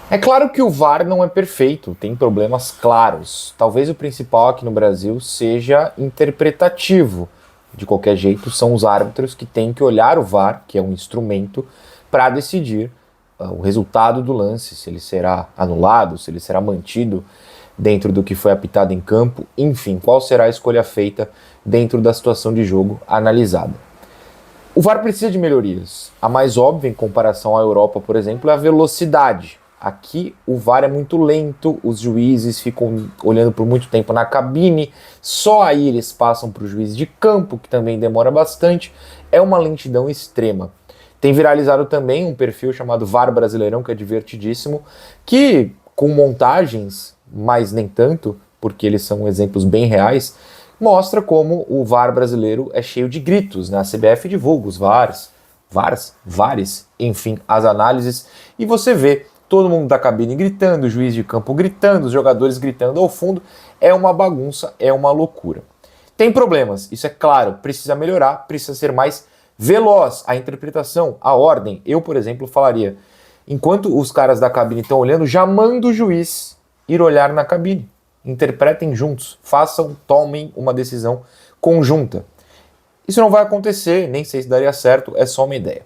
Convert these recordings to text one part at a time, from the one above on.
É claro que o VAR não é perfeito, tem problemas claros. Talvez o principal aqui no Brasil seja interpretativo. De qualquer jeito, são os árbitros que têm que olhar o VAR, que é um instrumento, para decidir o resultado do lance, se ele será anulado, se ele será mantido dentro do que foi apitado em campo, enfim, qual será a escolha feita dentro da situação de jogo analisada. O VAR precisa de melhorias. A mais óbvia, em comparação à Europa, por exemplo, é a velocidade. Aqui o VAR é muito lento, os juízes ficam olhando por muito tempo na cabine, só aí eles passam para o juiz de campo, que também demora bastante. É uma lentidão extrema. Tem viralizado também um perfil chamado VAR Brasileirão, que é divertidíssimo, que com montagens, mas nem tanto, porque eles são exemplos bem reais, mostra como o VAR brasileiro é cheio de gritos, né? A CBF divulga os VARs, enfim, as análises, e você vê todo mundo da cabine gritando, o juiz de campo gritando, os jogadores gritando ao fundo. É uma bagunça, é uma loucura. Tem problemas, isso é claro, precisa melhorar, precisa ser mais veloz a interpretação, a ordem. Eu, por exemplo, falaria, enquanto os caras da cabine estão olhando, já manda o juiz ir olhar na cabine. Interpretem juntos, tomem uma decisão conjunta. Isso não vai acontecer, nem sei se daria certo, é só uma ideia.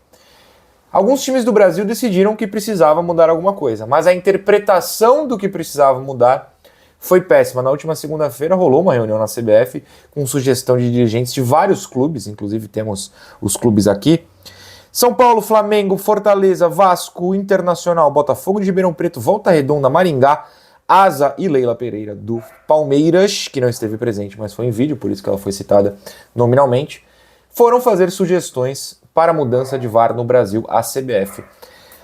Alguns times do Brasil decidiram que precisava mudar alguma coisa, mas a interpretação do que precisava mudar foi péssima. Na última segunda-feira rolou uma reunião na CBF com sugestão de dirigentes de vários clubes, inclusive temos os clubes aqui: São Paulo, Flamengo, Fortaleza, Vasco, Internacional, Botafogo de Ribeirão Preto, Volta Redonda, Maringá, Asa e Leila Pereira do Palmeiras, que não esteve presente, mas foi em vídeo, por isso que ela foi citada nominalmente, foram fazer sugestões para a mudança de VAR no Brasil, à CBF.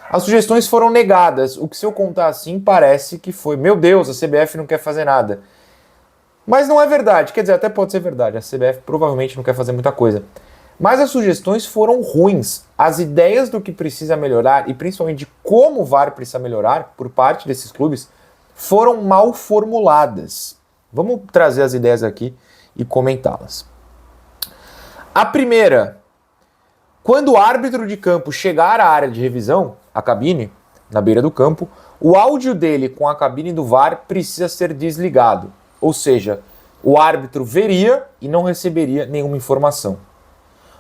As sugestões foram negadas, o que, se eu contar assim, parece que foi: meu Deus, a CBF não quer fazer nada. Mas não é verdade, quer dizer, até pode ser verdade, a CBF provavelmente não quer fazer muita coisa. Mas as sugestões foram ruins. As ideias do que precisa melhorar, e principalmente de como o VAR precisa melhorar por parte desses clubes, foram mal formuladas. Vamos trazer as ideias aqui e comentá-las. A primeira: quando o árbitro de campo chegar à área de revisão, a cabine, na beira do campo, o áudio dele com a cabine do VAR precisa ser desligado. Ou seja, o árbitro veria e não receberia nenhuma informação.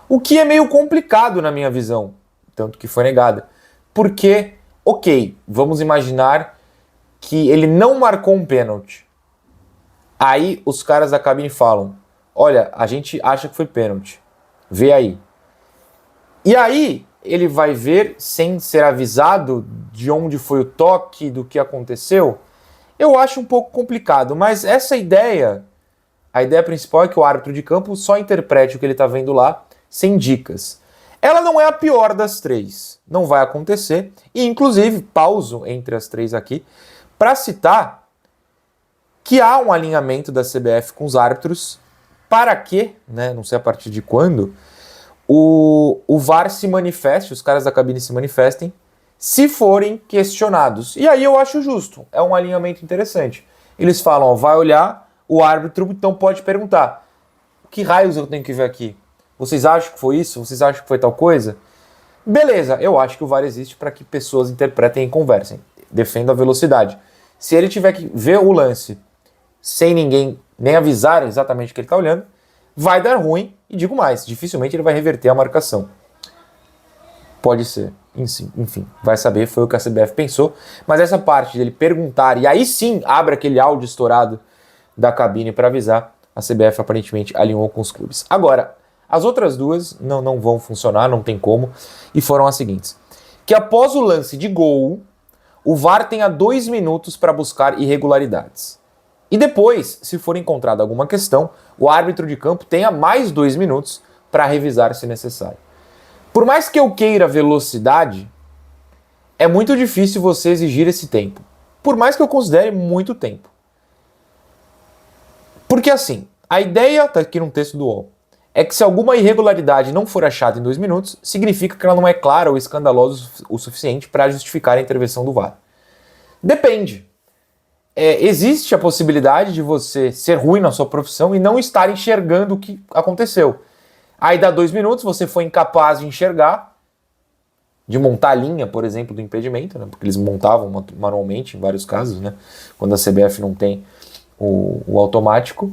O que é meio complicado na minha visão, tanto que foi negada. Porque, ok, vamos imaginar que ele não marcou um pênalti. Aí os caras da cabine falam: olha, a gente acha que foi pênalti, vê aí. E aí ele vai ver sem ser avisado de onde foi o toque, do que aconteceu. Eu acho um pouco complicado, mas essa ideia, a ideia principal é que o árbitro de campo só interprete o que ele está vendo lá, sem dicas. Ela não é a pior das três, não vai acontecer, e inclusive pauso entre as três aqui para citar que há um alinhamento da CBF com os árbitros para que, né, não sei a partir de quando, o VAR se manifeste, os caras da cabine se manifestem, se forem questionados. E aí eu acho justo, é um alinhamento interessante. Eles falam: ó, vai olhar, o árbitro então pode perguntar: que raios eu tenho que ver aqui? Vocês acham que foi isso? Vocês acham que foi tal coisa? Beleza, eu acho que o VAR existe para que pessoas interpretem e conversem. Defendo a velocidade. Se ele tiver que ver o lance sem ninguém nem avisar exatamente o que ele está olhando, vai dar ruim, e digo mais, dificilmente ele vai reverter a marcação. Pode ser, enfim, vai saber, foi o que a CBF pensou, mas essa parte dele perguntar, e aí sim abre aquele áudio estourado da cabine para avisar, a CBF aparentemente alinhou com os clubes. Agora, as outras duas não vão funcionar, não tem como, e foram as seguintes: que após o lance de gol, o VAR tenha 2 minutos para buscar irregularidades. E depois, se for encontrada alguma questão, o árbitro de campo tenha mais 2 minutos para revisar se necessário. Por mais que eu queira velocidade, é muito difícil você exigir esse tempo. Por mais que eu considere muito tempo. Porque assim, a ideia, está aqui no texto do UOL, é que se alguma irregularidade não for achada em 2 minutos, significa que ela não é clara ou escandalosa o suficiente para justificar a intervenção do VAR. Depende. Existe a possibilidade de você ser ruim na sua profissão e não estar enxergando o que aconteceu. Aí dá 2 minutos, você foi incapaz de enxergar, de montar a linha, por exemplo, do impedimento, né? Porque eles montavam manualmente em vários casos, né? Quando a CBF não tem o automático,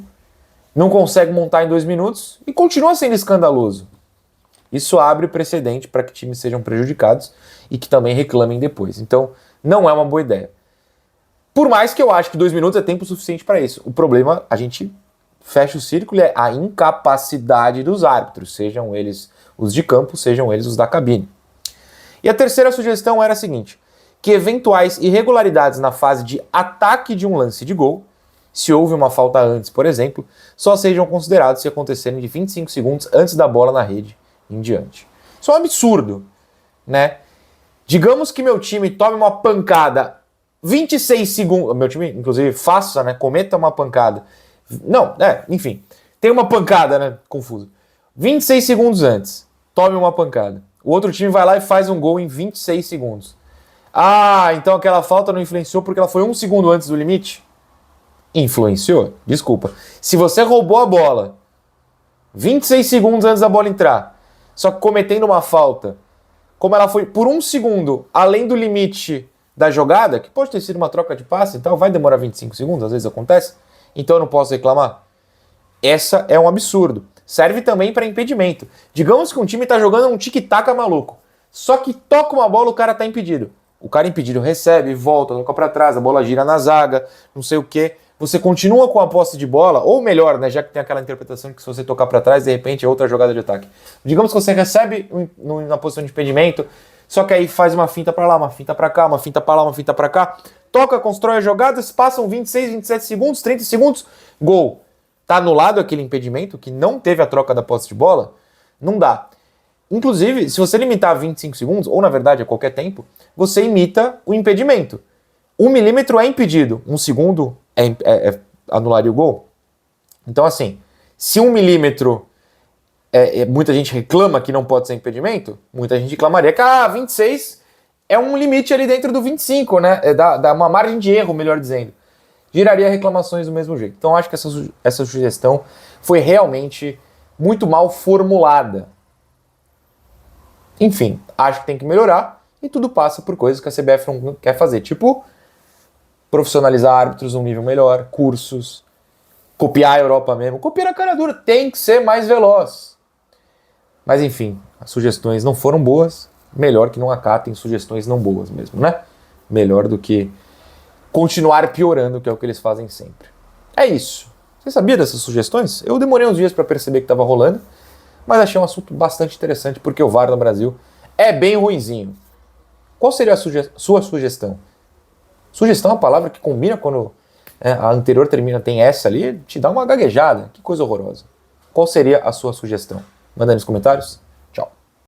não consegue montar em 2 minutos e continua sendo escandaloso. Isso abre precedente para que times sejam prejudicados e que também reclamem depois. Então, não é uma boa ideia. Por mais que eu acho que 2 minutos é tempo suficiente para isso. O problema, a gente fecha o círculo, é a incapacidade dos árbitros, sejam eles os de campo, sejam eles os da cabine. E a terceira sugestão era a seguinte: que eventuais irregularidades na fase de ataque de um lance de gol, se houve uma falta antes, por exemplo, só sejam considerados se acontecerem de 25 segundos antes da bola na rede em diante. Isso é um absurdo, né? Digamos que meu time tome uma pancada 26 segundos, meu time, inclusive, faça, né, cometa uma pancada. Não, enfim, tem uma pancada, né, confuso. 26 segundos antes, tome uma pancada. O outro time vai lá e faz um gol em 26 segundos. Ah, então aquela falta não influenciou porque ela foi 1 segundo antes do limite? Influenciou? Desculpa. Se você roubou a bola 26 segundos antes da bola entrar, só que cometendo uma falta, como ela foi por 1 segundo além do limite da jogada, que pode ter sido uma troca de passe e tal, vai demorar 25 segundos, às vezes acontece, então eu não posso reclamar. Essa é um absurdo. Serve também para impedimento. Digamos que um time está jogando um tic-tac maluco, só que toca uma bola, o cara está impedido. O cara impedido recebe, volta, toca para trás, a bola gira na zaga, não sei o quê. Você continua com a posse de bola, ou melhor, né, já que tem aquela interpretação de que se você tocar para trás, de repente é outra jogada de ataque. Digamos que você recebe na posição de impedimento, só que aí faz uma finta para lá, uma finta para cá, uma finta para lá, uma finta para cá, toca, constrói as jogadas, passam 26, 27 segundos, 30 segundos, gol. Tá anulado aquele impedimento, que não teve a troca da posse de bola? Não dá. Inclusive, se você limitar a 25 segundos, ou na verdade a qualquer tempo, você imita o impedimento. 1 milímetro é impedido, 1 segundo anularia o gol. Então assim, se 1 milímetro muita gente reclama que não pode ser impedimento, muita gente reclamaria que 26 é um limite ali dentro do 25, né? Dá uma margem de erro, melhor dizendo. Geraria reclamações do mesmo jeito. Então acho que essa sugestão foi realmente muito mal formulada. Enfim, acho que tem que melhorar e tudo passa por coisas que a CBF não quer fazer, tipo profissionalizar árbitros num nível melhor, cursos, copiar a Europa mesmo. Copiar a cara dura, tem que ser mais veloz. Mas enfim, as sugestões não foram boas, melhor que não acatem sugestões não boas mesmo, né? Melhor do que continuar piorando, que é o que eles fazem sempre. É isso. Você sabia dessas sugestões? Eu demorei uns dias para perceber que estava rolando, mas achei um assunto bastante interessante, porque o VAR no Brasil é bem ruinzinho. Qual seria a sua sugestão? Sugestão é uma palavra que combina quando a anterior termina, tem essa ali, te dá uma gaguejada. Que coisa horrorosa. Qual seria a sua sugestão? Manda aí nos comentários.